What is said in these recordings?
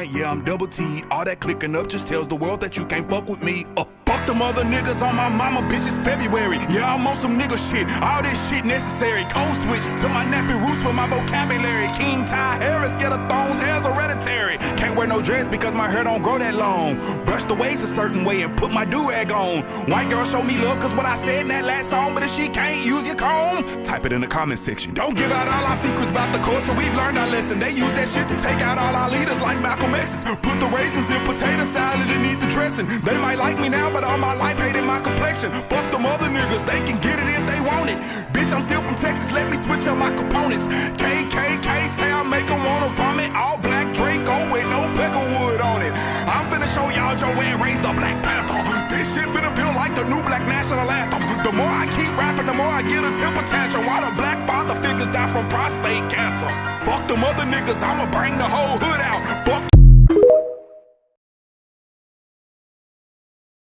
Yeah, I'm double T'd. All that clicking up just tells the world that you can't fuck with me. Fuck them other niggas on my mama, bitch, it's February. Yeah, I'm on some nigga shit. All this shit necessary. Code switch to my nappy roots for my vocabulary. King Ty Harris, get a thrones, hair's hereditary. Can't wear no dress because my hair don't grow that long. Brush the waves a certain way and put my do-rag on. White girl show me love cause what I said in that last song, but if she can't use your comb, type it in the comment section. Don't give out all our secrets about the culture, we've learned our lesson. They use that shit to take out all our leaders like Malcolm X's. Put the raisins in potato salad and eat the dressing. They might like me now, but all my life hated my complexion. Fuck them other niggas, they can get it if they want it. Bitch, I'm still from Texas, let me switch up my components. KKK say I make them wanna vomit. All black Draco with no peckerwood on it. I'm finna show y'all Joanne raised a Black Panther. This shit finna feel like the new black national anthem. The more I keep rapping, the more I get a temper tantrum. While the black father figures die from prostate cancer. Fuck them other niggas, I'ma bring the whole hood out. Fuck.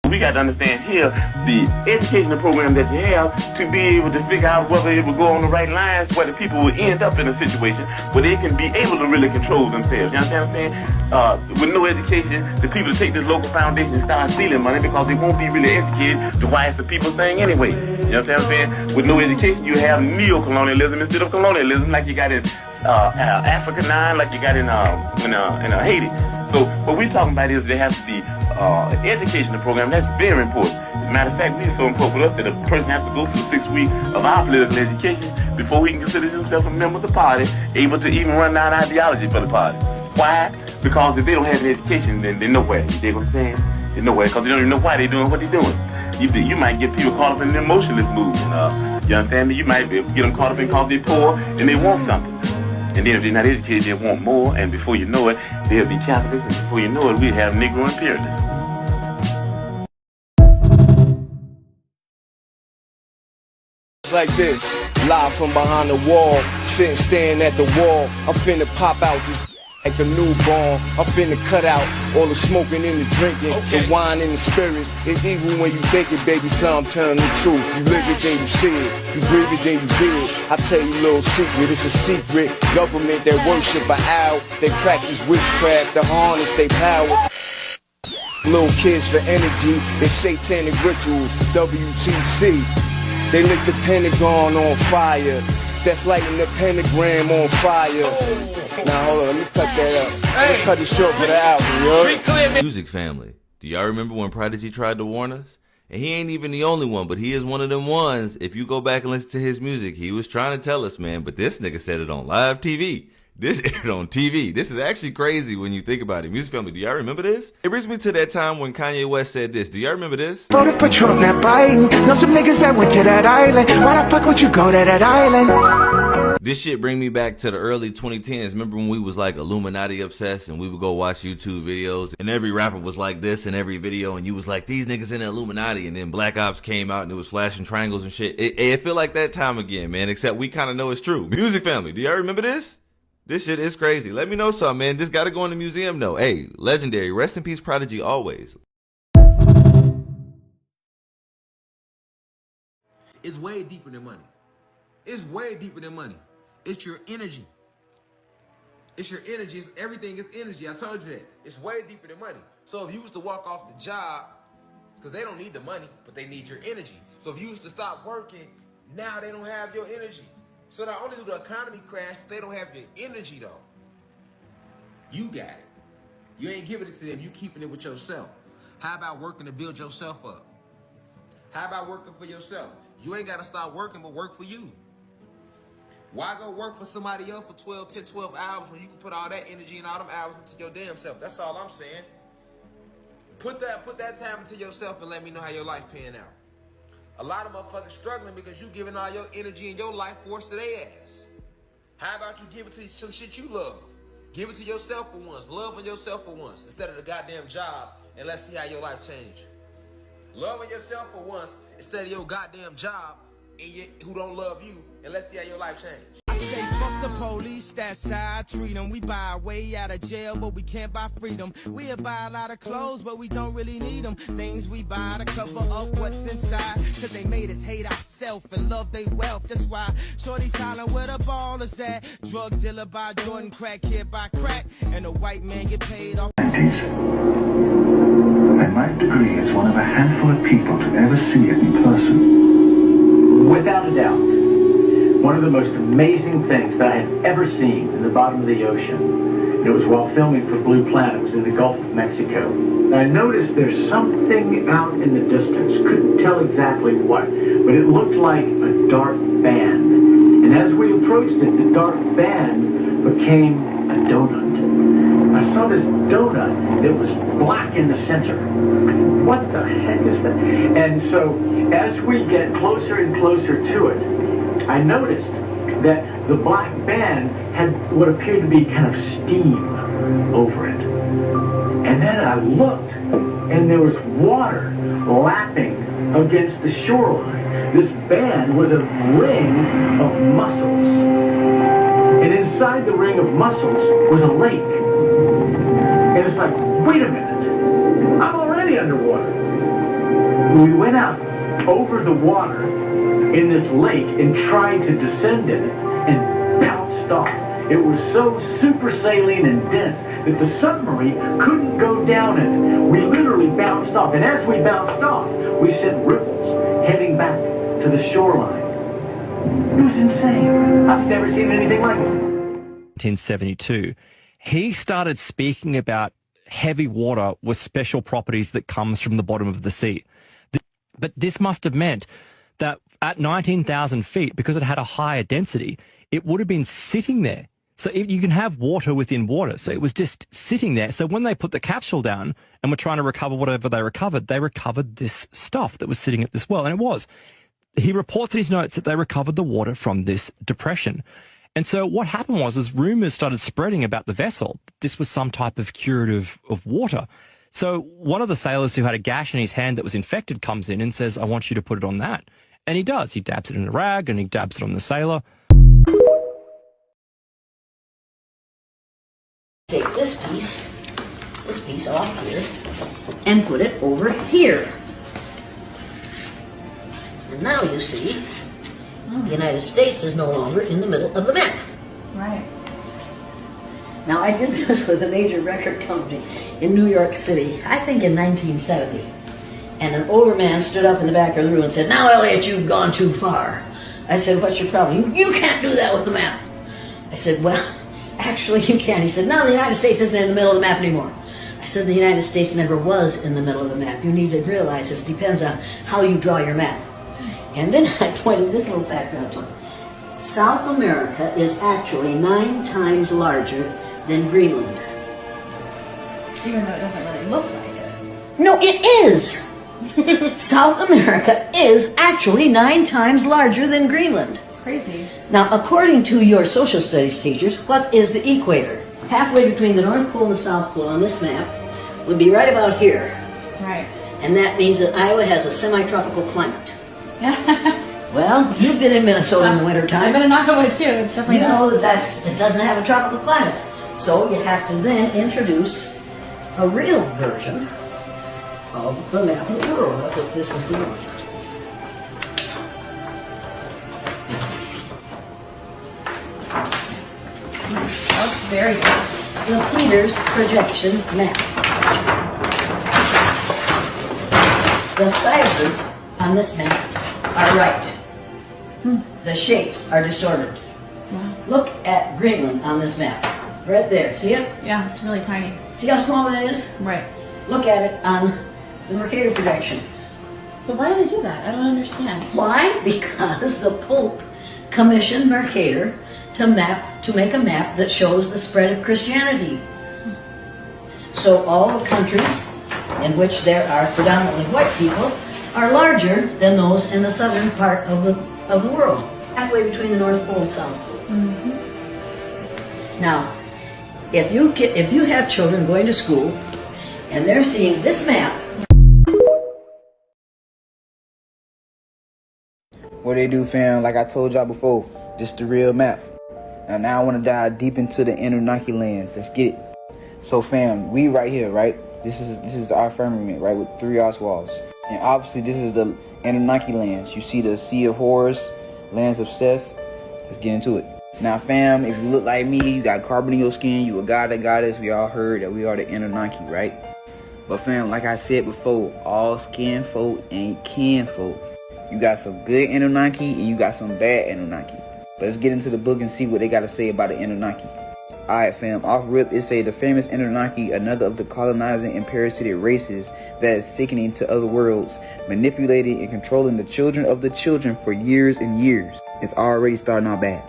We got to understand here the educational program that you have to be able to figure out whether it will go on the right lines, whether people will end up in a situation where they can be able to really control themselves. You understand what I'm saying? With no education, the people take this local foundation and start stealing money because they won't be really educated to why it's the people's thing anyway. You understand what I'm saying? With no education, you have neo-colonialism instead of colonialism, like you got in Africa 9, like you got in Haiti. So what we're talking about is there has to be an educational program. That's very important. As a matter of fact, it's so important for us that a person has to go through 6 weeks of our political education before he can consider himself a member of the party, able to even run down ideology for the party. Why? Because if they don't have an education, then they're nowhere. You dig what I'm saying? They're nowhere because they don't even know why they're doing what they're doing. You might get people caught up in an emotionless movement. You understand me? You might get them caught up in because they're poor and they want something. And then if they're not educated, they want more, and before you know it, they'll be capitalists, and before you know it, we'll have Negro imperialism. Like this, live from behind the wall, sitting staring at the wall. I'm finna pop out this like a newborn. I'm finna cut out all the smoking and the drinking, the wine and the spirits. It's evil when you think it, baby, so I'm telling the truth. You live it, then you see it. You breathe it, then you feel it. I tell you a little secret, it's a secret. Government that worship an owl. They practice witchcraft to harness their power. Little kids for energy, it's satanic ritual, WTC. They lit the Pentagon on fire. That's lighting the pentagram on fire. Now hold on, let me cut that up. Let me cut it short for the album, yo. Music family, do y'all remember when Prodigy tried to warn us? And he ain't even the only one, but he is one of them ones. If you go back and listen to his music, he was trying to tell us, man, but this nigga said it on live TV. This aired on TV. This is actually crazy when you think about it. Music family, do y'all remember this? It brings me to that time when Kanye West said this. Do y'all remember this? Voted for Trump, not Biden. Know some niggas that went to that island. Why the fuck would you go to that island? This shit bring me back to the early 2010s. Remember when we was like Illuminati obsessed and we would go watch YouTube videos and every rapper was like this in every video and you was like, these niggas in the Illuminati, and then Black Ops came out and it was flashing triangles and shit. It feel like that time again, man, except we kind of know it's true. Music family, do y'all remember this? This shit is crazy. Let me know something, man. This gotta go in the museum though. Hey, legendary. Rest in peace, Prodigy, always. It's way deeper than money. It's way deeper than money. It's your energy. It's your energy. It's everything is energy. I told you that. It's way deeper than money. So if you was to walk off the job, because they don't need the money, but they need your energy. So if you was to stop working, now they don't have your energy. So not only do the economy crash, but they don't have your energy though. You got it. You ain't giving it to them. You keeping it with yourself. How about working to build yourself up? How about working for yourself? You ain't got to stop working, but work for you. Why go work for somebody else for 12 hours when you can put all that energy and all them hours into your damn self? That's all I'm saying. Put that time into yourself and let me know how your life pan out. A lot of motherfuckers struggling because you giving all your energy and your life force to their ass. How about you give it to some shit you love? Give it to yourself for once. Love on yourself for once instead of the goddamn job, and let's see how your life change. Love on yourself for once instead of your goddamn job and who don't love you, and let's see how your life change. Hey, fuck the police, that's how I treat them. We buy our way out of jail, but we can't buy freedom. We'll buy a lot of clothes, but we don't really need them. Things we buy to cover up what's inside. Cause they made us hate ourselves and love their wealth. That's why shorty's hollering where the ball is at. Drug dealer by Jordan, crack kid by crack. And the white man get paid off. I might agree as one of a handful of people to ever see it in person. Without a doubt, one of the most amazing things that I had ever seen in the bottom of the ocean. It was while filming for Blue Planet. It was in the Gulf of Mexico. I noticed there's something out in the distance. Couldn't tell exactly what, but it looked like a dark band. And as we approached it, the dark band became a donut. I saw this donut that was black in the center. What the heck is that? And so as we get closer and closer to it, I noticed that the black band had what appeared to be kind of steam over it. And then I looked, and there was water lapping against the shoreline. This band was a ring of mussels. And inside the ring of mussels was a lake. And it's like, wait a minute, I'm already underwater. We went out over the water in this lake and tried to descend in it and bounced off. It was so super saline and dense that the submarine couldn't go down in it. We literally bounced off, and as we bounced off, we sent ripples heading back to the shoreline. It was insane. I've never seen anything like it. 1972, he started speaking about heavy water with special properties that comes from the bottom of the sea. But this must have meant that at 19,000 feet, because it had a higher density, it would have been sitting there. So you can have water within water. So it was just sitting there. So when they put the capsule down and were trying to recover whatever they recovered this stuff that was sitting at this well. And it was. He reports in his notes that they recovered the water from this depression. And so what happened was rumors started spreading about the vessel. This was some type of curative of water. So one of the sailors who had a gash in his hand that was infected comes in and says, I want you to put it on that. And he does. He dabs it in a rag and he dabs it on the sailor. Take this piece off here, and put it over here. And now you see, the United States is no longer in the middle of the map. Right. Now, I did this with a major record company in New York City, I think in 1970. And an older man stood up in the back of the room and said, now, Elliot, you've gone too far. I said, what's your problem? You can't do that with the map. I said, well, actually, you can. He said, no, the United States isn't in the middle of the map anymore. I said, the United States never was in the middle of the map. You need to realize this depends on how you draw your map. And then I pointed this little fact out to him. South America is actually 9 times larger than Greenland. Even though it doesn't really look like it. No, it is. South America is actually 9 times larger than Greenland. It's crazy. Now, according to your social studies teachers, what is the equator? Halfway between the North Pole and the South Pole on this map would be right about here. Right. And that means that Iowa has a semi-tropical climate. Well, you've been in Minnesota in the wintertime. I've been in Iowa too. It's definitely You know that it doesn't have a tropical climate. So you have to then introduce a real version of the map of the world. That's what this is doing. That's very good. The Peters projection map. The sizes on this map are right. The shapes are distorted. Wow. Look at Greenland on this map. Right there. See it? Yeah, it's really tiny. See how small that is? Right. Look at it on the Mercator projection. So why do they do that? I don't understand. Why? Because the Pope commissioned Mercator to make a map that shows the spread of Christianity. So all the countries in which there are predominantly white people are larger than those in the southern part of the world, halfway between the North Pole and South Pole. Mm-hmm. Now, if you have children going to school and they're seeing this map. What they do, fam, like I told y'all before, this the real map. Now I want to dive deep into the Anunnaki lands. Let's get it. So fam, we right here, right? This is our firmament, right, with 3 arch walls. And obviously this is the Anunnaki lands. You see the Sea of Horus, lands of Seth. Let's get into it. Now fam, if you look like me, you got carbon in your skin, you a god that goddess, we all heard that we are the Anunnaki, right? But fam, like I said before, all skin folk ain't kin folk. You got some good Anunnaki and you got some bad Anunnaki. But let's get into the book and see what they got to say about the Anunnaki. Alright fam, off rip it say the famous Anunnaki, another of the colonizing and parasitic races that is sickening to other worlds, manipulating and controlling the children of the children for years and years. It's already starting out bad.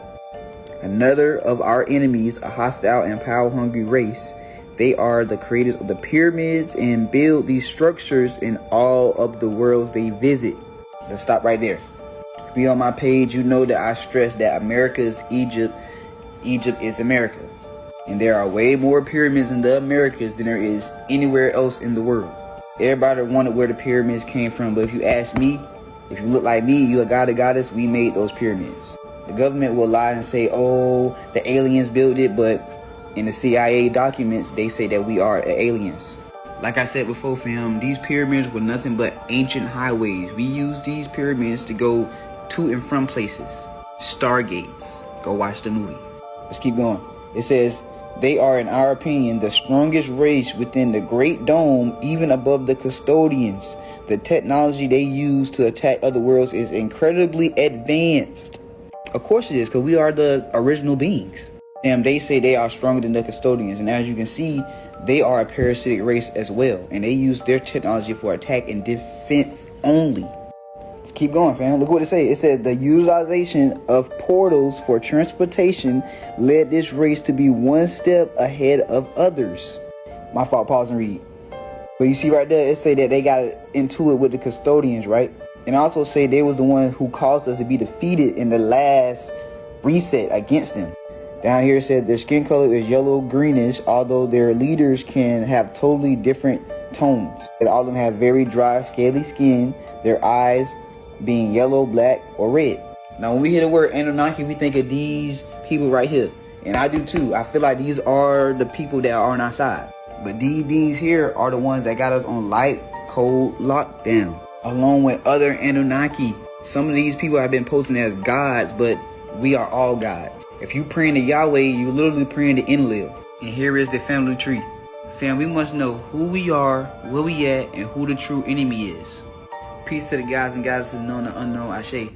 Another of our enemies, a hostile and power-hungry race. They are the creators of the pyramids and build these structures in all of the worlds they visit. Let's stop right there. If you on my page, you know that I stress that America is Egypt. Egypt is America. And there are way more pyramids in the Americas than there is anywhere else in the world. Everybody wondered where the pyramids came from, but if you ask me, if you look like me, you a god or goddess, we made those pyramids. The government will lie and say, oh, the aliens built it, but in the CIA documents, they say that we are aliens. Like I said before, fam, these pyramids were nothing but ancient highways. We use these pyramids to go to and from places. Stargates. Go watch the movie. Let's keep going. It says, they are, in our opinion, the strongest race within the Great Dome, even above the custodians. The technology they use to attack other worlds is incredibly advanced. Of course it is, because we are the original beings. And they say they are stronger than the custodians. And as you can see, they are a parasitic race as well. And they use their technology for attack and defense only. Let's keep going, fam. Look what it says. It says the utilization of portals for transportation led this race to be one step ahead of others. My fault, pause and read. But you see right there, it say that they got into it with the custodians, right? And also say they was the one who caused us to be defeated in the last reset against them. Down here it said their skin color is yellow greenish, although their leaders can have totally different tones. And all of them have very dry, scaly skin, their eyes being yellow, black, or red. Now when we hear the word Anunnaki, we think of these people right here. And I do too. I feel like these are the people that are on our side. But these beings here are the ones that got us on light, cold lockdown, along with other Anunnaki. Some of these people have been posting as gods, but we are all gods. If you praying to Yahweh, you literally praying to Enlil. And here is the family tree. Fam, we must know who we are, where we at, and who the true enemy is. Peace to the guys and goddesses known and unknown. Ashe.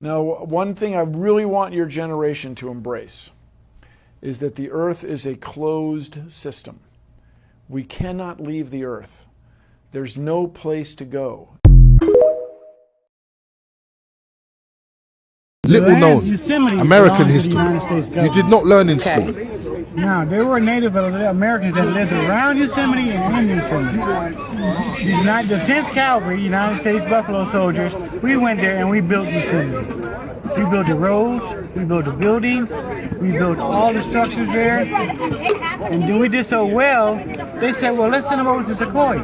Now, one thing I really want your generation to embrace is that the earth is a closed system. We cannot leave the earth. There's no place to go. Little known American history. You did not learn in school. No, there were Native Americans that lived around Yosemite and in Yosemite. The 10th Cavalry, United States Buffalo Soldiers, we went there and we built Yosemite. We built the roads, we built the buildings, we built all the structures there. And then we did so well, they said, well, let's send them over to Sequoia.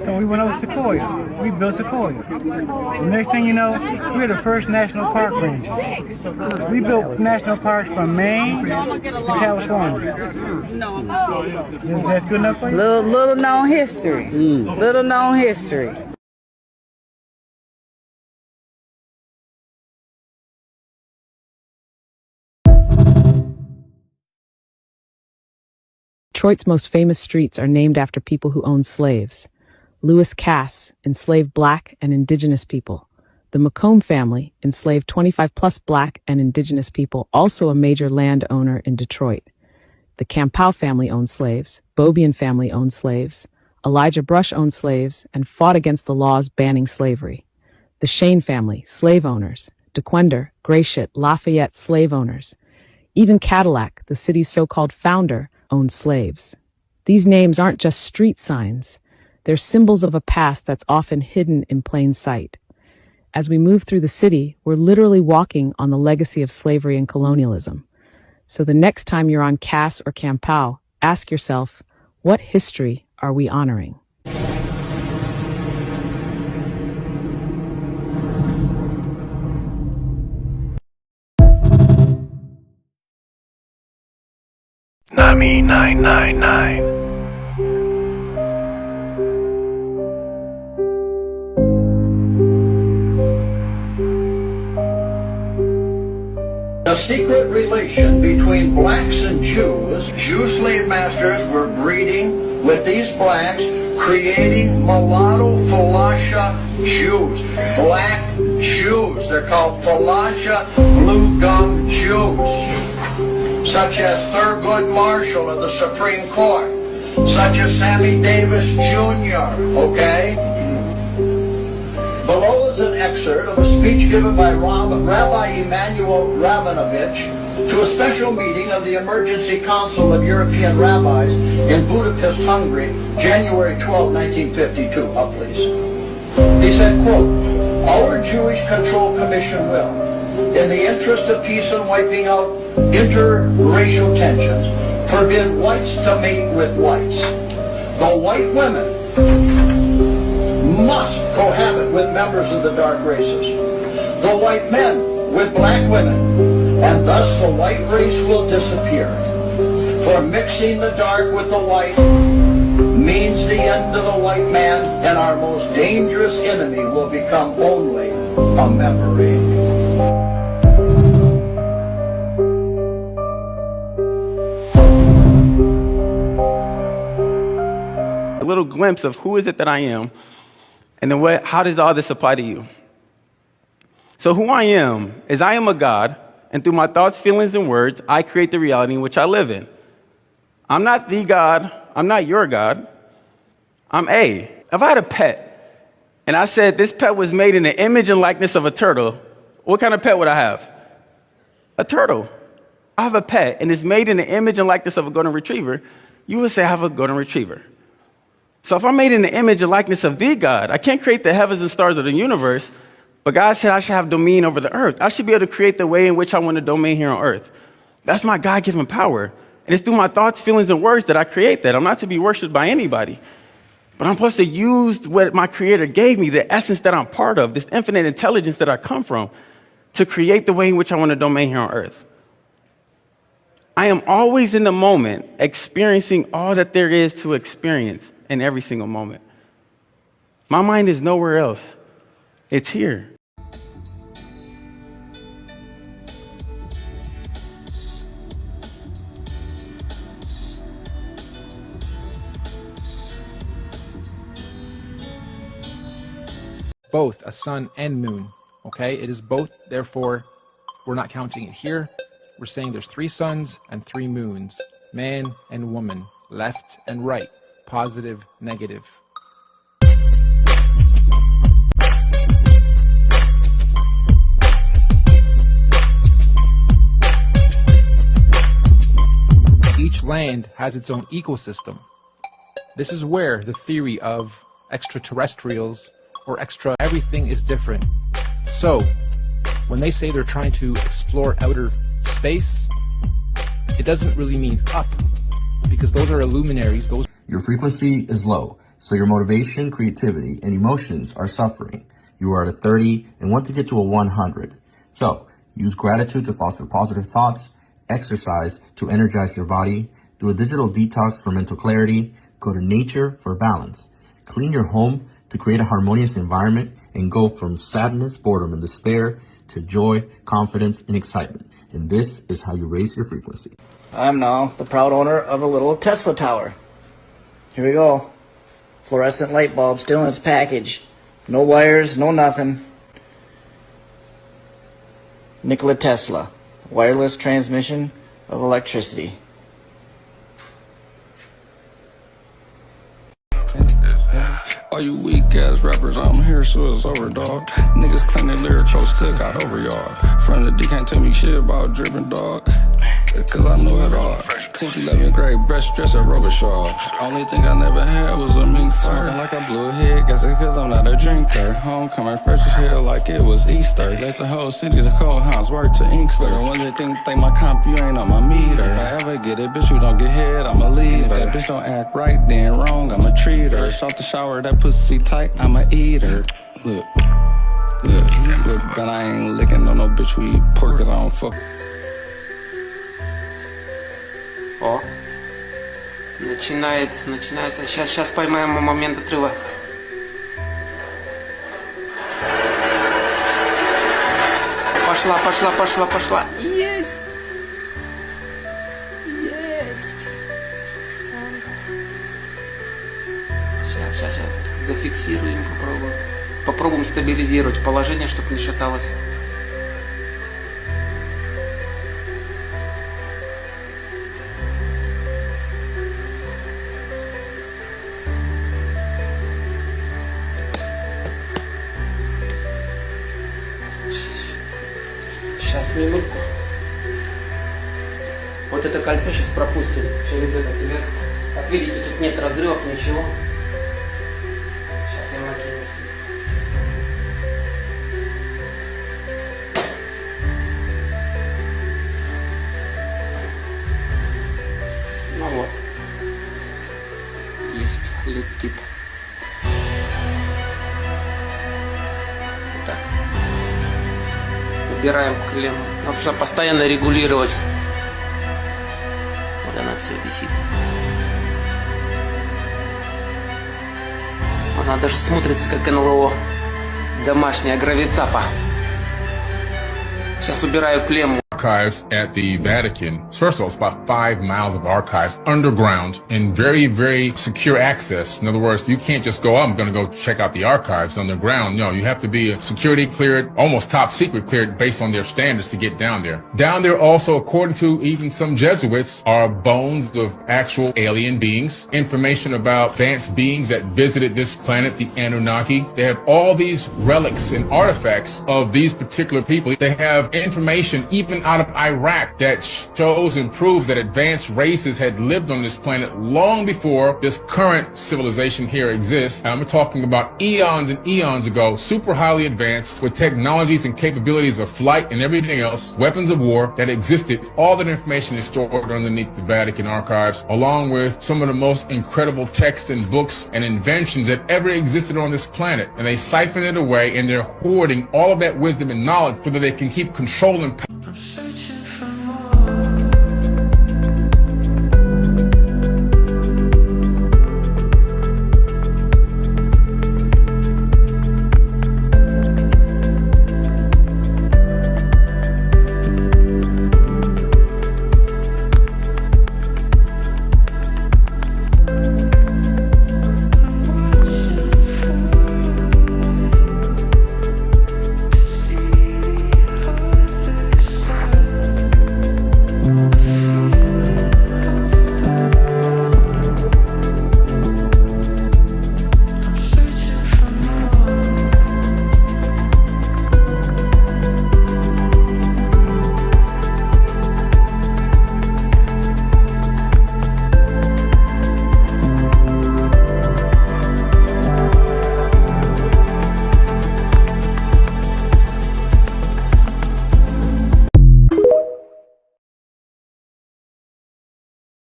So we went over to Sequoia. We built Sequoia. The next thing you know, we're the first national park ranger. We built national parks from Maine to California. That's good enough for you? Little known history. Little known history. Detroit's most famous streets are named after people who owned slaves. Lewis Cass enslaved Black and Indigenous people. The Macomb family enslaved 25 plus Black and Indigenous people, also a major landowner in Detroit. The Campow family owned slaves. Beaubien family owned slaves. Elijah Brush owned slaves and fought against the laws banning slavery. The Shane family, slave owners. DeQuender, Gratiot, Lafayette, slave owners. Even Cadillac, the city's so-called founder, owned slaves. These names aren't just street signs. They're symbols of a past that's often hidden in plain sight. As we move through the city, we're literally walking on the legacy of slavery and colonialism. So the next time you're on Cass or Campau, ask yourself, what history are we honoring? Nami 999. A secret relation between blacks and Jews. Jew slave masters were breeding with these blacks, creating mulatto Falasha Jews. Black Jews. They're called Falasha blue gum Jews. Such as Thurgood Marshall of the Supreme Court. Such as Sammy Davis Jr., okay? Below is an excerpt of a speech given by Rabbi Emanuel Rabinovich to a special meeting of the Emergency Council of European Rabbis in Budapest, Hungary, January 12, 1952. Up, please. He said, quote, "Our Jewish Control Commission will, in the interest of peace and wiping out interracial tensions, forbid whites to mate with whites. The white women must cohabit with members of the dark races. The white men with black women, and thus the white race will disappear. For mixing the dark with the white means the end of the white man, and our most dangerous enemy will become only a memory." A little glimpse of who is it that I am, and then how does all this apply to you? So who I am is I am a God, and through my thoughts, feelings, and words, I create the reality in which I live in. I'm not the God. I'm not your God. I'm A. If I had a pet, and I said this pet was made in the image and likeness of a turtle, what kind of pet would I have? A turtle. I have a pet, and it's made in the image and likeness of a golden retriever. You would say I have a golden retriever. So if I'm made in the image and likeness of the God, I can't create the heavens and stars of the universe, but God said I should have dominion over the earth. I should be able to create the way in which I want to domain here on earth. That's my God-given power. And it's through my thoughts, feelings, and words that I create that. I'm not to be worshipped by anybody. But I'm supposed to use what my Creator gave me, the essence that I'm part of, this infinite intelligence that I come from, to create the way in which I want to domain here on earth. I am always in the moment experiencing all that there is to experience in every single moment. My mind is nowhere else. It's here. Both a sun and moon, okay? It is both, therefore, we're not counting it here. We're saying there's 3 suns and 3 moons, man and woman, left and right, positive, negative. Each land has its own ecosystem. This is where the theory of extraterrestrials or everything is different. So, when they say they're trying to explore outer space, it doesn't really mean up, because those are illuminaries. Your frequency is low, so your motivation, creativity, and emotions are suffering. You are at a 30 and want to get to a 100. So, use gratitude to foster positive thoughts, exercise to energize your body, do a digital detox for mental clarity, go to nature for balance, clean your home to create a harmonious environment, and go from sadness, boredom, and despair to joy, confidence, and excitement. And this is how you raise your frequency. I'm now the proud owner of a little Tesla tower. Here we go. Fluorescent light bulb still in its package. No wires, no nothing. Nikola Tesla. Wireless transmission of electricity. ass rappers, I'm here, so it's over, dog. Niggas claim they lyrical, still got over y'all. Front of the D can't tell me shit about dripping, dog. Cause I know it all. 10th, 11th grade, breast dress at Robichaud. Only thing I never had was a mink fur. Smoking like I blew a head, guess it cause I'm not a drinker. Homecoming fresh as hell like it was Easter. That's the whole city, the cold house, word to Inkster. The one that think my comp, you ain't on my meter. If I ever get it, bitch, you don't get head, I'ma leave. If that bitch don't act right, then wrong, I'ma treat her. Shot the shower, that pussy tight, I'ma eat her. Look, but I ain't licking on no bitch, we eat pork cause I don't fuck. О, начинается. Сейчас поймаем момент отрыва. Пошла. Есть. Сейчас. Зафиксируем, попробуем стабилизировать положение, чтобы не шаталось. Сейчас, минутку. Вот это кольцо сейчас пропустим через этот вверх. Как видите, тут нет разрывов, ничего. Сейчас я накину. Ну вот. Есть, летит. Так. Убираем клемму. Нужно постоянно регулировать. Вот она все висит. Она даже смотрится как НЛО. Домашняя гравицапа. Сейчас убираю клемму. Archives at the Vatican. First of all, it's about 5 miles of archives underground in very, very secure access. In other words, you can't just go, I'm going to go check out the archives underground. No, you have to be security cleared, almost top secret cleared based on their standards to get down there. Down there also, according to even some Jesuits, are bones of actual alien beings, information about advanced beings that visited this planet, the Anunnaki. They have all these relics and artifacts of these particular people. They have information even out of Iraq that shows and proves that advanced races had lived on this planet long before this current civilization here exists. I'm talking about eons and eons ago, super highly advanced with technologies and capabilities of flight and everything else, weapons of war that existed. All that information is stored underneath the Vatican archives, along with some of the most incredible texts and books and inventions that ever existed on this planet. And they siphon it away and they're hoarding all of that wisdom and knowledge so that they can keep controlling.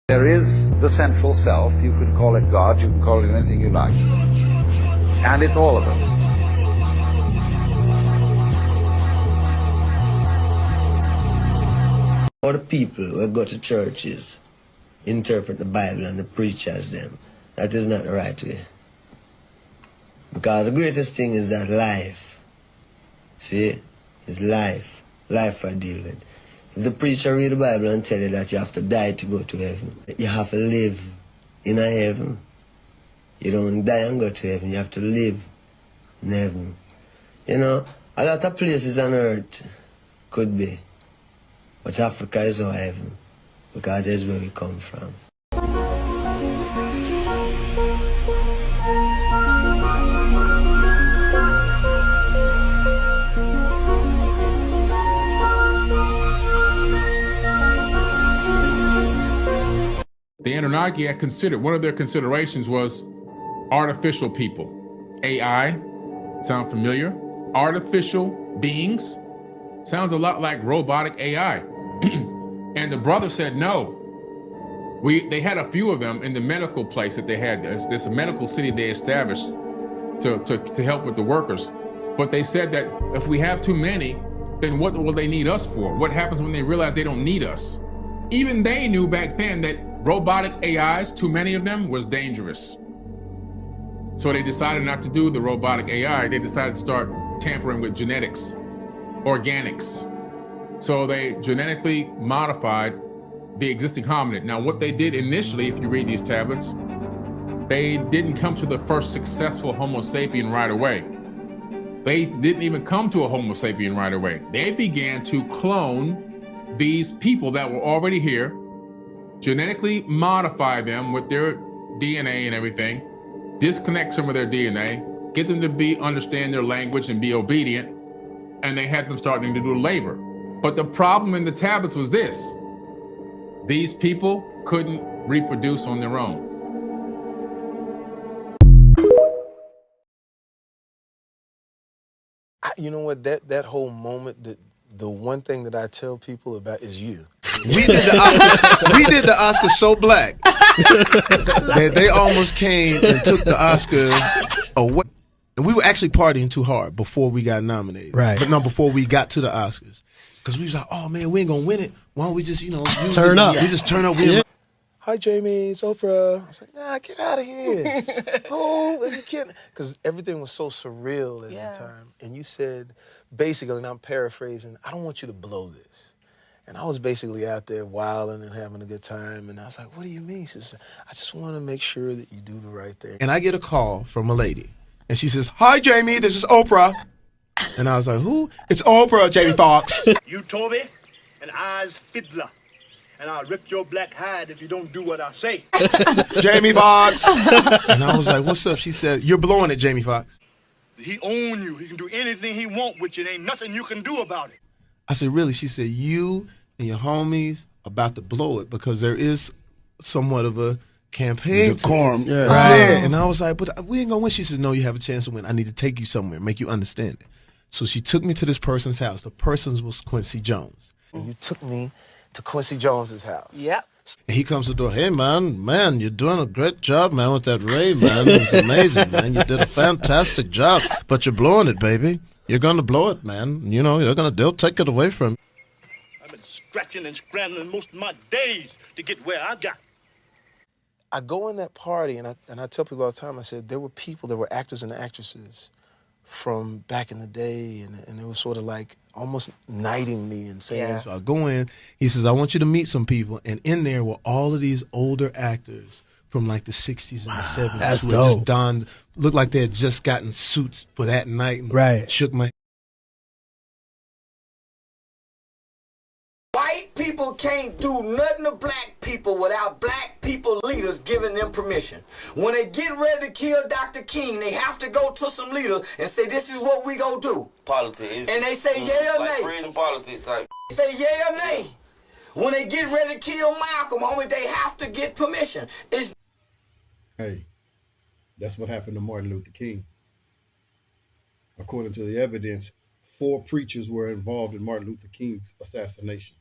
There is the central self. You can call it God, you can call it anything you like. And it's all of us. All the people who go to churches interpret the Bible and they preach as them. That is not the right way. Because the greatest thing is that life. See? It's life. Life I deal with. If the preacher read the Bible and tell you that you have to die to go to heaven, you have to live in a heaven. You don't die and go to heaven. You have to live in heaven. You know, a lot of places on earth could be. But Africa is our heaven. Because that's where we come from. The Anunnaki had considered, one of their considerations was artificial people. AI, sound familiar? Artificial beings, sounds a lot like robotic AI. And the brother said no. They had a few of them in the medical place that they had. There's a medical city they established to help with the workers. But they said that if we have too many, then what will they need us for? What happens when they realize they don't need us? Even they knew back then that robotic AIs, too many of them, was dangerous. So they decided not to do the robotic AI. They decided to start tampering with genetics, organics. So they genetically modified the existing hominid. Now, what they did initially, if you read these tablets, they didn't come to the first successful Homo sapien right away. They didn't even come to a Homo sapien right away. They began to clone these people that were already here, genetically modify them with their DNA and everything, disconnect some of their DNA, get them to understand their language and be obedient, and they had them starting to do labor. But the problem in the tablets was this: these people couldn't reproduce on their own. You know what? That whole moment, the one thing that I tell people about is you. We did the Oscar so black that they almost came and took the Oscar away. And we were actually partying too hard before we got nominated. Right. But no, before we got to the Oscars. Because we was like, oh man, we ain't gonna win it. Why don't we just, turn up? We just turn up. Yeah. Hi Jamie, it's Oprah. I was like, nah, get out of here. Oh, you can't. Because everything was so surreal at the time. And you said, basically, and I'm paraphrasing, I don't want you to blow this. And I was basically out there wilding and having a good time. And I was like, what do you mean? She says, I just want to make sure that you do the right thing. And I get a call from a lady. And she says, hi, Jamie, this is Oprah. And I was like, who? It's Oprah, Jamie Foxx. You Toby, and I's Fiddler. And I'll rip your black hide if you don't do what I say. Jamie Foxx. And I was like, what's up? She said, you're blowing it, Jamie Foxx. He own you. He can do anything he want with you. There ain't nothing you can do about it. I said, really? She said, you and your homies about to blow it because there is somewhat of a campaign. Decorum, yeah. Right. Yeah. And I was like, but we ain't gonna win. She said, no, you have a chance to win. I need to take you somewhere, make you understand it. So she took me to this person's house. The person was Quincy Jones. And you took me to Quincy Jones's house. Yep. And he comes to the door, hey man, you're doing a great job, man, with that Ray, man. It was amazing, man. You did a fantastic job, but you're blowing it, baby. You're gonna blow it, man. You know, they'll take it away from you. I've been scratching and scrambling most of my days to get where I got. I go in that party, and I tell people all the time, I said, there were actors and actresses from back in the day, and it was sort of like almost knighting me and saying, so I go in, he says, I want you to meet some people, and in there were all of these older actors from like the 60s and the 70s That's who dope. had just donned, looked like they had just gotten suits for that night, and Right. shook my White people can't do nothing to black people without black people leaders giving them permission. When they get ready to kill Dr. King, they have to go to some leaders and say, this is what we gonna do. Politics. And they say yay or like nay. prison politics type. They say yay or nay. When they get ready to kill Malcolm, homie, they have to get permission. Hey, that's what happened to Martin Luther King. According to the evidence, 4 preachers were involved in Martin Luther King's assassination.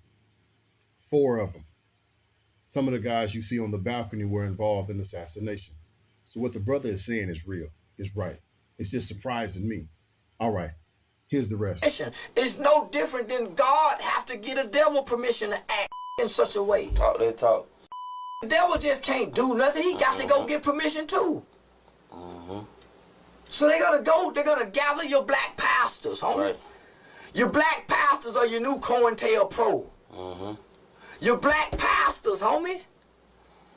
4 of them. Some of the guys you see on the balcony were involved in the assassination. So what the brother is saying is real, is right. It's just surprising me. All right, here's the rest. It's no different than God have to get a devil permission to act in such a way. Talk that talk. The devil just can't do nothing. He got to go get permission too. So they're gonna gather your black pastors, homie. Right. Your black pastors are your new COINTELPRO. Your black pastors, homie.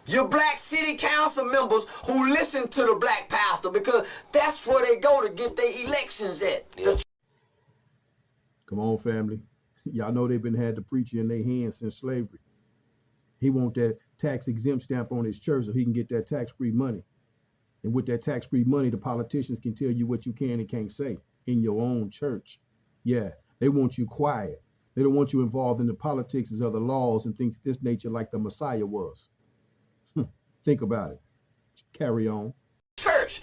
Your black city council members who listen to the black pastor because that's where they go to get their elections at. Yeah. Come on, family. Y'all know they've been had the preacher in their hands since slavery. He want that tax exempt stamp on his church so he can get that tax-free money. And with that tax-free money, the politicians can tell you what you can and can't say in your own church. Yeah, they want you quiet. They don't want you involved in the politics of the laws and things of this nature like the Messiah was. Think about it. Carry on. Church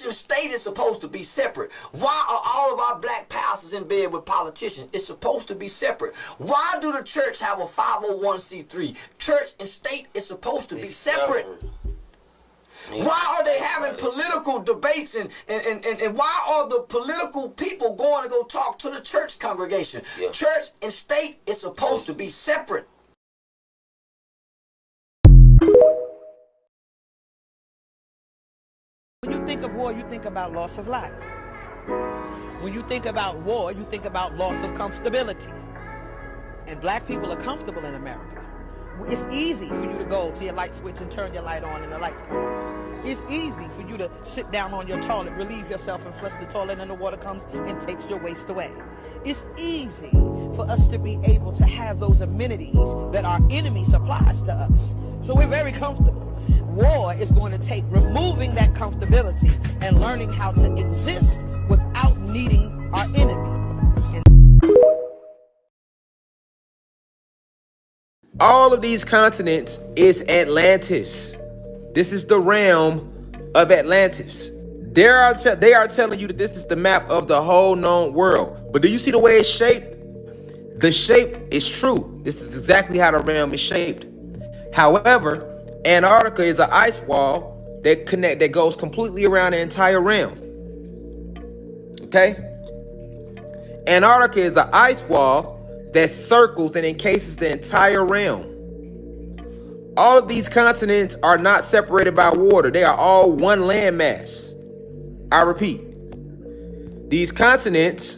and state is supposed to be separate. Why are all of our black pastors in bed with politicians? It's supposed to be separate. Why do the church have a 501c3? Church and state is supposed to be separate. Why are they having political debates and why are the political people going to go talk to the church congregation? Yeah. Church and state is supposed to be separate. When you think of war, you think about loss of life. When you think about war, you think about loss of comfortability. And black people are comfortable in America. It's easy for you to go to your light switch and turn your light on and the lights come on. It's easy for you to sit down on your toilet, relieve yourself and flush the toilet and the water comes and takes your waste away. It's easy for us to be able to have those amenities that our enemy supplies to us. So we're very comfortable. War is going to take removing that comfortability and learning how to exist without needing our enemy. All of these continents is Atlantis. This is the realm of Atlantis. They are telling you that this is the map of the whole known world. But do you see the way it's shaped? The shape is true. This is exactly how the realm is shaped. However, Antarctica is an ice wall that goes completely around the entire realm. Okay? Antarctica is an ice wall that circles and encases the entire realm. All of these continents are not separated by water. They are all one landmass. I repeat, these continents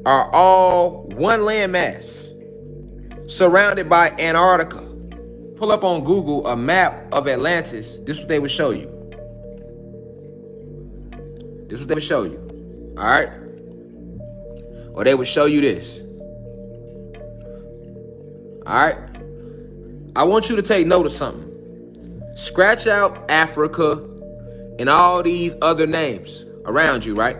are all one landmass surrounded by Antarctica. Pull up on Google a map of Atlantis. This is what they would show you. This is what they would show you. All right? Or they would show you this. All right? I want you to take note of something. Scratch out Africa and all these other names around you, right?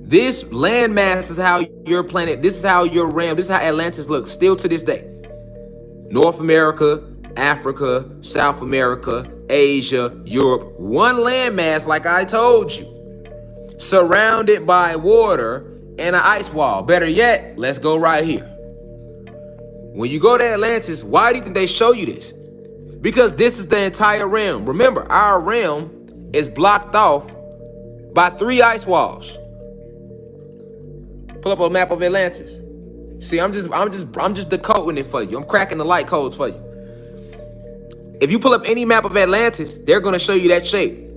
This landmass is how your planet, this is how your realm, this is how Atlantis looks still to this day. North America, Africa, South America, Asia, Europe, one landmass like I told you. Surrounded by water and an ice wall. Better yet, let's go right here. When you go to Atlantis, why do you think they show you this? Because this is the entire realm. Remember, our realm is blocked off by 3 ice walls. Pull up a map of Atlantis. See, I'm just decoding it for you. I'm cracking the light codes for you. If you pull up any map of Atlantis, they're going to show you that shape.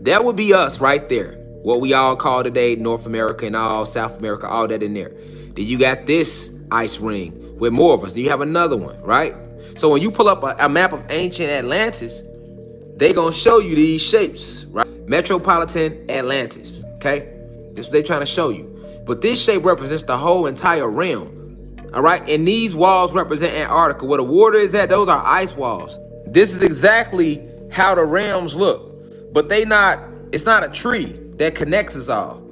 That would be us right there. What we all call today North America and all South America, all that in there. Then you got this ice ring with more of us. Then you have another one, right? So when you pull up a map of ancient Atlantis, they going to show you these shapes, right? Metropolitan Atlantis, okay? This is what they're trying to show you. But this shape represents the whole entire realm, all right? And these walls represent Antarctica. Where the water is at, those are ice walls. This is exactly how the realms look. But it's not a tree that connects us all.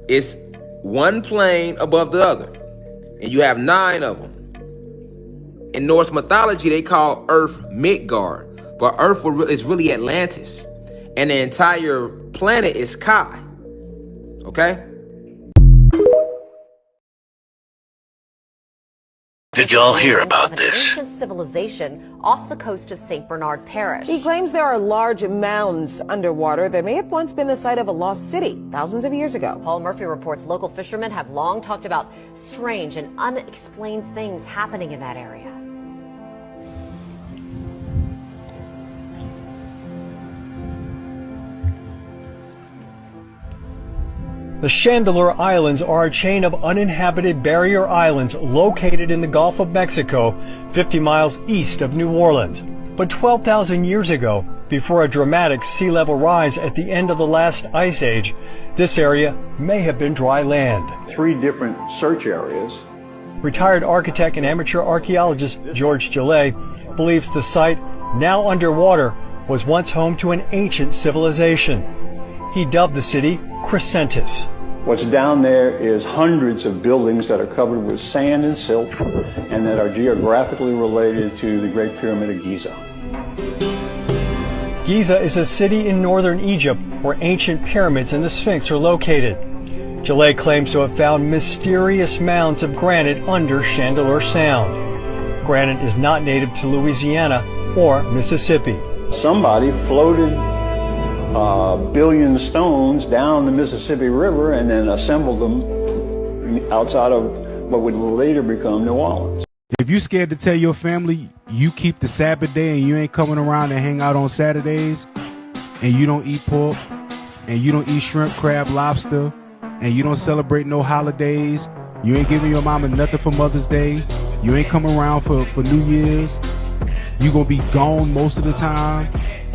It's one plane above the other. And you have 9 of them. In Norse mythology, they call Earth Midgard. But Earth is really Atlantis. And the entire planet is Kai. Okay? Did y'all hear about this? Ancient civilization off the coast of St. Bernard Parish. He claims there are large mounds underwater that may have once been the site of a lost city thousands of years ago. Paul Murphy reports local fishermen have long talked about strange and unexplained things happening in that area. The Chandeleur Islands are a chain of uninhabited barrier islands located in the Gulf of Mexico, 50 miles east of New Orleans. But 12,000 years ago, before a dramatic sea level rise at the end of the last ice age, this area may have been dry land. 3 different search areas. Retired architect and amateur archaeologist George Gillet believes the site, now underwater, was once home to an ancient civilization. He dubbed the city Crescentis. What's down there is hundreds of buildings that are covered with sand and silt and that are geographically related to the Great Pyramid of Giza. Giza is a city in northern Egypt where ancient pyramids and the Sphinx are located. Gillet claims to have found mysterious mounds of granite under Chandeleur Sound. Granite is not native to Louisiana or Mississippi. Somebody floated a billion stones down the Mississippi River and then assembled them outside of what would later become New Orleans. If you're scared to tell your family you keep the Sabbath day and you ain't coming around and hang out on Saturdays, and you don't eat pork, and you don't eat shrimp, crab, lobster, and you don't celebrate no holidays, you ain't giving your mama nothing for Mother's Day, you ain't coming around for New Year's, you gonna be gone most of the time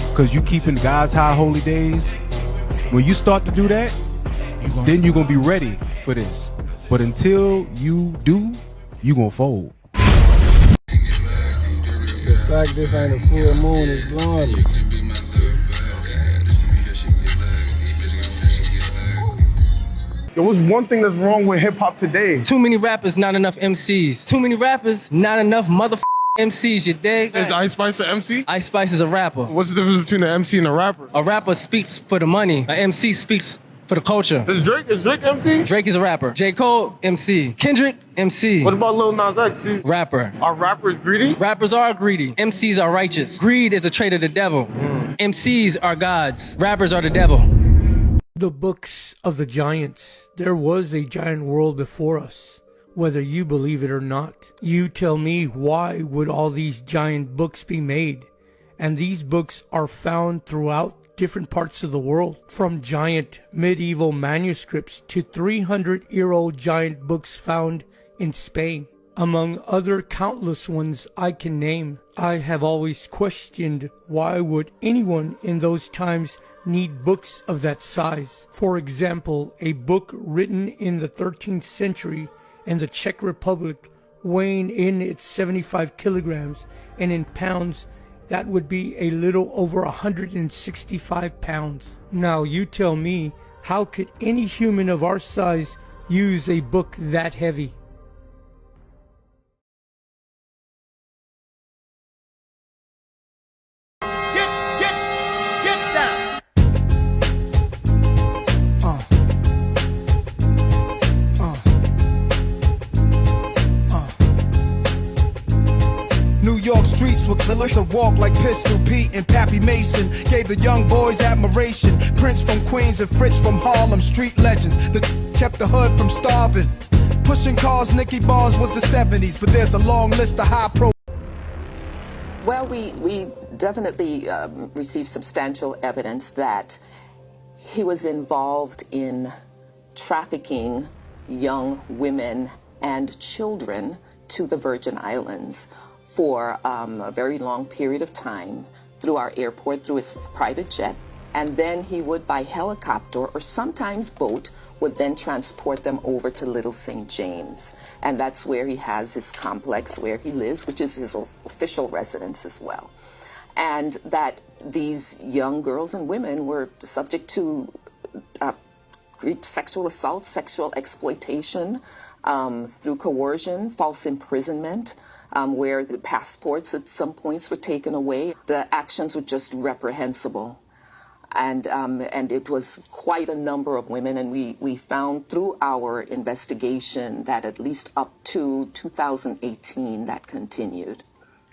because you keeping God's high holy days. When you start to do that, then you're gonna be ready for this. But until you do, you gonna fold. The fact this ain't a full moon is blinding. Yo, what's one thing that's wrong with hip hop today? Too many rappers, not enough MCs. Too many rappers, not enough MCs, you dig? Is Ice Spice an MC? Ice Spice is a rapper. What's the difference between an MC and a rapper? A rapper speaks for the money. An MC speaks for the culture. Is Drake MC? Drake is a rapper. J. Cole, MC. Kendrick, MC. What about Lil Nas X? Rapper. Are rappers greedy? Rappers are greedy. MCs are righteous. Greed is a trait of the devil. MCs are gods. Rappers are the devil. The books of the giants. There was a giant world before us, whether you believe it or not. You tell me, why would all these giant books be made? And these books are found throughout different parts of the world, from giant medieval manuscripts to 300-year-old giant books found in Spain, among other countless ones I can name. I have always questioned, why would anyone in those times need books of that size? For example, a book written in the 13th century in the Czech Republic, weighing in its 75 kilograms, and in pounds that would be a little over 165 pounds. Now you tell me, how could any human of our size use a book that heavy? Get down. New York streets were killer to walk like Pistol Pete and Pappy Mason. Gave the young boys admiration. Prince from Queens and Fritz from Harlem, street legends that kept the hood from starving. Pushing cars, Nicky Bars was the 70s, but there's a long list of high pro. Well, we definitely received substantial evidence that he was involved in trafficking young women and children to the Virgin Islands for a very long period of time through our airport, through his private jet. And then he would, by helicopter or sometimes boat, would then transport them over to Little St. James. And that's where he has his complex where he lives, which is his official residence as well. And that these young girls and women were subject to sexual assault, sexual exploitation, through coercion, false imprisonment, where the passports at some points were taken away. The actions were just reprehensible. And it was quite a number of women, and we found through our investigation that at least up to 2018 that continued.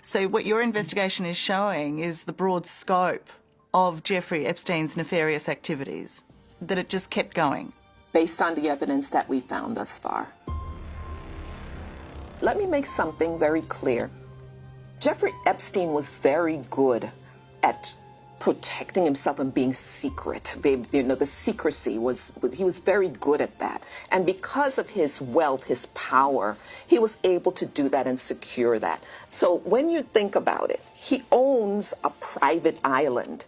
So what your investigation is showing is the broad scope of Jeffrey Epstein's nefarious activities, that it just kept going. Based on the evidence that we found thus far. Let me make something very clear. Jeffrey Epstein was very good at protecting himself and being secret. You know, the secrecy he was very good at that. And because of his wealth, his power, he was able to do that and secure that. So when you think about it, he owns a private island.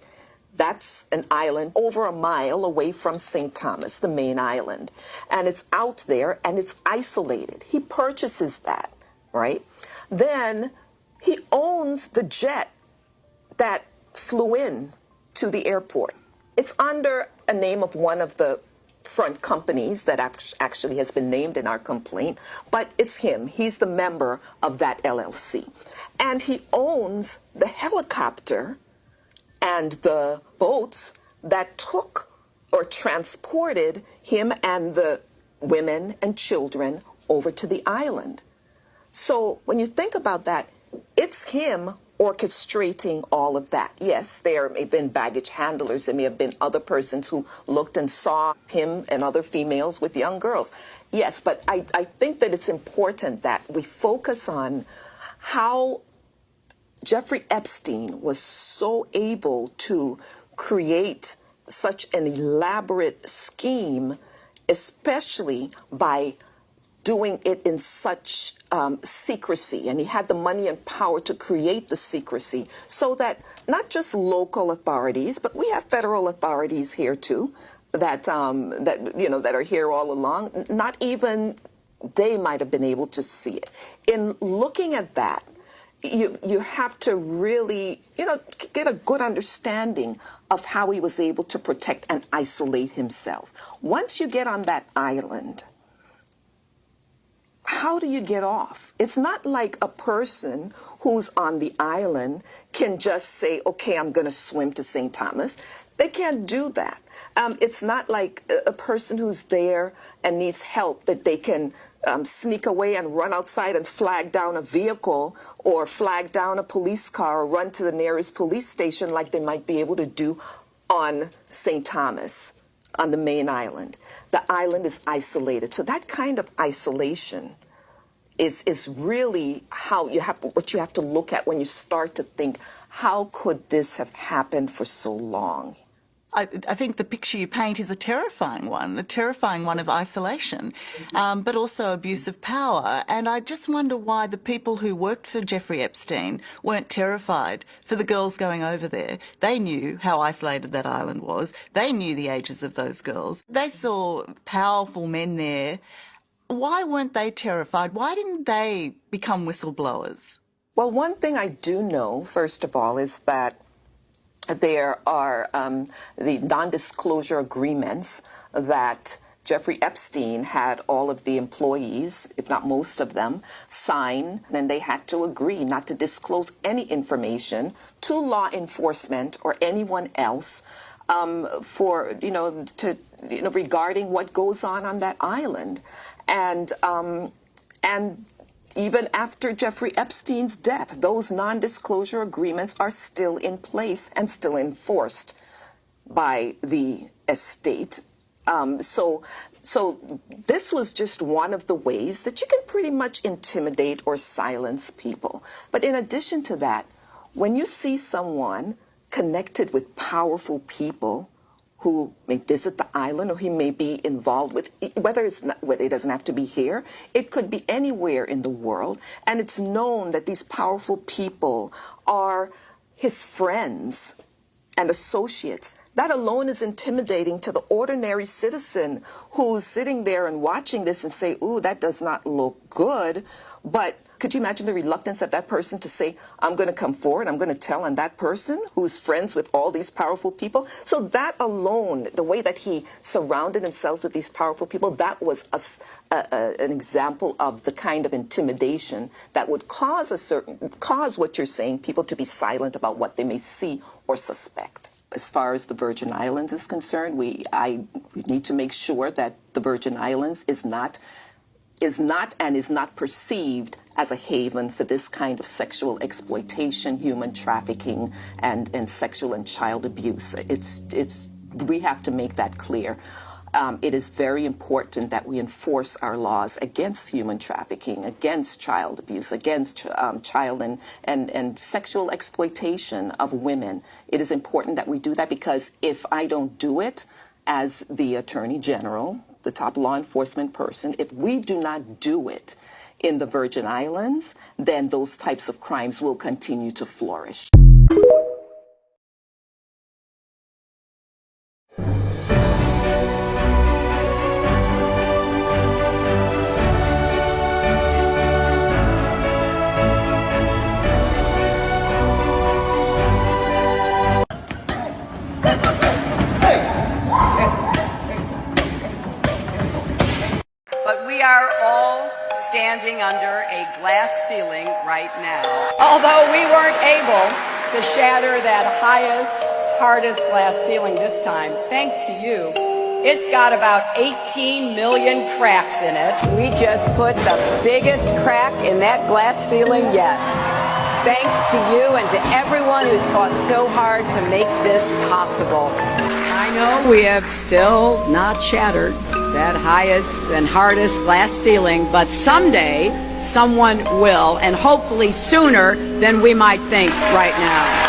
That's an island over a mile away from St. Thomas, the main island. And it's out there and it's isolated. He purchases that, right? Then he owns the jet that flew in to the airport. It's under a name of one of the front companies that actually has been named in our complaint, but it's him. He's the member of that LLC. And he owns the helicopter and the boats that took or transported him and the women and children over to the island. So when you think about that, it's him orchestrating all of that. Yes, there may have been baggage handlers. There may have been other persons who looked and saw him and other females with young girls. Yes, but I think that it's important that we focus on how Jeffrey Epstein was so able to create such an elaborate scheme, especially by doing it in such secrecy. And he had the money and power to create the secrecy so that not just local authorities, but we have federal authorities here too that are here all along. Not even they might have been able to see it. In looking at that, you have to really, get a good understanding of how he was able to protect and isolate himself. Once you get on that island, how do you get off? It's not like a person who's on the island can just say, okay, I'm going to swim to St. Thomas. They can't do that. It's not like a person who's there and needs help that they can sneak away and run outside and flag down a vehicle or flag down a police car or run to the nearest police station like they might be able to do on St. Thomas, on the main island. The island is isolated. So that kind of isolation is really what you have to look at when you start to think, how could this have happened for so long? I think the picture you paint is a terrifying one of isolation, but also abuse of power. And I just wonder why the people who worked for Jeffrey Epstein weren't terrified for the girls going over there. They knew how isolated that island was. They knew the ages of those girls. They saw powerful men there. Why weren't they terrified? Why didn't they become whistleblowers? Well, one thing I do know, first of all, is that there are the non-disclosure agreements that Jeffrey Epstein had all of the employees, if not most of them, sign. Then they had to agree not to disclose any information to law enforcement or anyone else regarding what goes on that island. And even after Jeffrey Epstein's death, those non-disclosure agreements are still in place and still enforced by the estate. So this was just one of the ways that you can pretty much intimidate or silence people. But in addition to that, when you see someone connected with powerful people who may visit the island or he may be involved with, whether it doesn't have to be here, it could be anywhere in the world, and it's known that these powerful people are his friends and associates. That alone is intimidating to the ordinary citizen who's sitting there and watching this and say, ooh, that does not look good. But could you imagine the reluctance of that person to say, I'm going to come forward, I'm going to tell on that person who's friends with all these powerful people? So that alone, the way that he surrounded himself with these powerful people, that was an example of the kind of intimidation that would cause what you're saying, people to be silent about what they may see or suspect. As far as the Virgin Islands is concerned, we need to make sure that the Virgin Islands is not perceived as a haven for this kind of sexual exploitation, human trafficking, and sexual and child abuse. We have to make that clear. It is very important that we enforce our laws against human trafficking, against child abuse, against child and sexual exploitation of women. It is important that we do that, because if I don't do it as the Attorney General, the top law enforcement person, if we do not do it in the Virgin Islands, then those types of crimes will continue to flourish. But we are all standing under a glass ceiling right now. Although we weren't able to shatter that highest hardest glass ceiling this time, thanks to you. It's got about 18 million cracks in it. We just put the biggest crack in that glass ceiling yet. Thanks to you and to everyone who's fought so hard to make this possible. I know we have still not shattered that highest and hardest glass ceiling, but someday someone will, and hopefully sooner than we might think right now.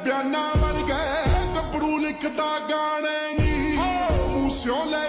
ਬਿਆਨਾਂ ਬਣ ਗਏ ਗੱਭਰੂ ਲਿਖਦਾ ਗਾਣੇ ਨੀ ਮੂਸਿਓਂ ਲੈ